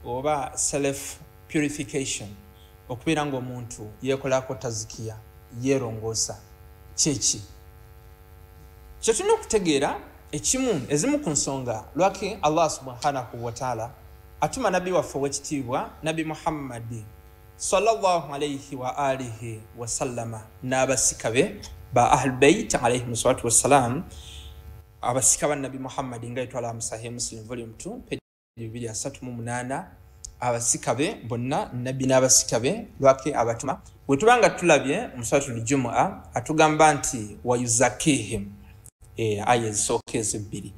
oba self purification okubeera nga omuntu yeekolako tazikiya yeerongosa kyeki kyo tulina okutegeera ezimu ku nsonga lwaki Allah subhanahu wa ta'ala atuma nabbi waffe ow'ekitiibwa nabbi Muhammad sallallahu alayhi wa alihi wa sallama n'abasika be ba ahlul bayt alayhi salatu wassalam abasika ba nabbi Muhammad nga etwala mu Sahih Muslim volume 2 page 238 abasika be bonna nabbi n'abasika be lwaki abatuma bwe tubanga tulabye mu suratul Jumu'a atugamba nti wa yuzakihim aya zisooka ezibbiri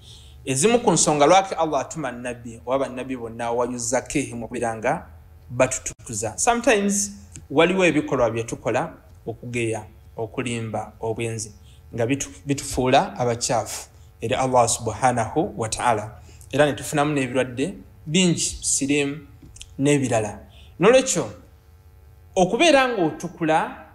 ezimu ku nsonga lwaki Allah atuma nabbi oba nabbi bonna wa yuzakihim okubiranga batutukuza. Sometimes waliwo ebikolwa bye tukola okugeya okulimba obwenzi nga bitufuula abakyafu eri Allah subhanahu wa ta'ala era ne tufunamu n'ebirwadde bingi sirimu n'ebirala. Nolwekyo okubeera nga otukula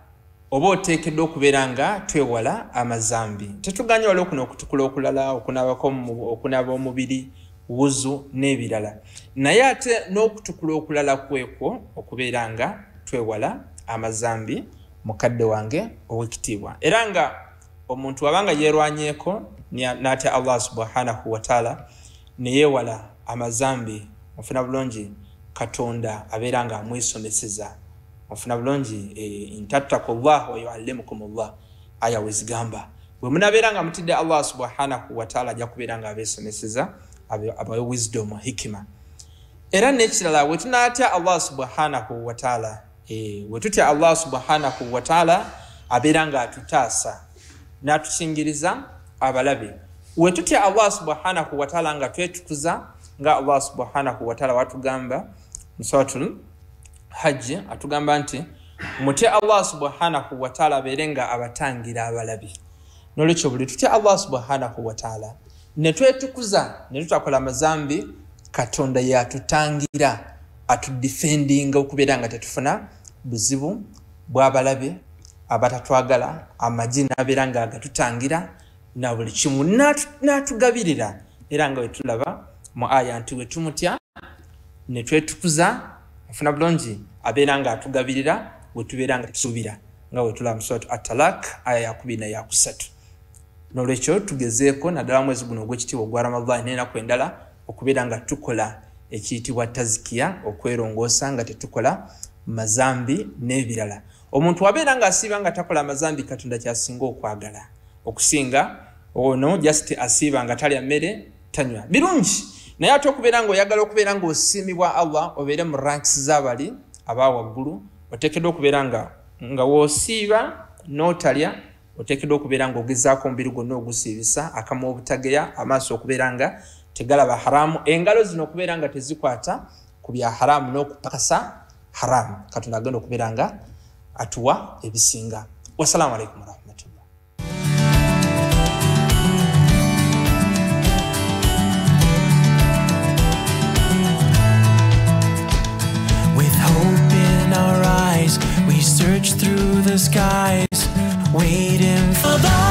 oba oteekeddwa okubeera nga twewala amazambi. Tetuganya waliwo kuno okutukula okulala okunaaba omubiri wuzu n'ebirala naye ate n'okutukula okulala kwekwo okubeera nga twewala amazambi mukadde wange ow'ekitiibwa era nga omuntu wabanga yeerwanyeeko n'atya Allah subhanahu wa ta'ala ne yeewala amazambi ofuna bulungi Katonda abeera nga amwesomeseza ofuna bulungi intattakullah wa yuallimukumullah aya wezigamba bwe munabeera nga mutidde Allah subhanahu wa ta'ala ajja kubeera nga abeesomeseza abawe wisdom hikima era n'ekirala we tunaatya Allah subhanahu wa ta'ala we tutya Allah subhanahu wa ta'ala abeera nga atutaasa n'atusingiriza abalabe we tutya Allah subhanahu wa ta'ala nga twetukuza nga Allah subhanahu wa ta'ala watugamba mu suratul Hajj atugamba nti mutya Allah subhanahu wa ta'ala abeere nga abatangira abalabe. Nolwekyo buli tutya Allah subhanahu wa ta'ala ne twetukuza ne tutakola amazambi Katonda yatutangira atudefendinga okubeera nga tetufuna buzibu bw'abalabe abatatwagala amagi n'abeera nga agatutangira na buli kimu n'atugabirira era nga wetulaba mu aya nti wetumutya ne twetukuza ofuna bulungi abeera nga atugabirira wetubeera nga tusuubira nga wetulaba mu suratu At-Talaq aya ya 23. Nolwekyo tugezeeko naddala mwezi guno ogw'ekitiibwa ogwa Ramadhan n'ennaku endala okubeera nga tukola ekiyitibwa tazikiya okwerongoosa nga tetukola mazambi n'ebirala. Omuntu wabeera nga asiiba nga takola amazambi Katonda kyasinga okwagala okusinga ono just asiiba nga talya mmere tanywa birungi naye ate okubeera nga oyagala okubeera nga osiimibwa Allah obeere mu ranks z'abali abawaggulu oteekeddwa okubeera nga woosiiba n'otalya oteekeddwa okubeera nga ogezaako omubiri gwonna ogusiibisa akamwa obutageya amaaso okubeera nga tegalaba haramu engalo zino okubeera nga tezikwata ku bya haramu n'okupakasa haramu Katonda agenda okubeera nga atuwa ebisinga. Wassalamu alaikum warahmatullah. With hope in our eyes we search through the skies waiting for the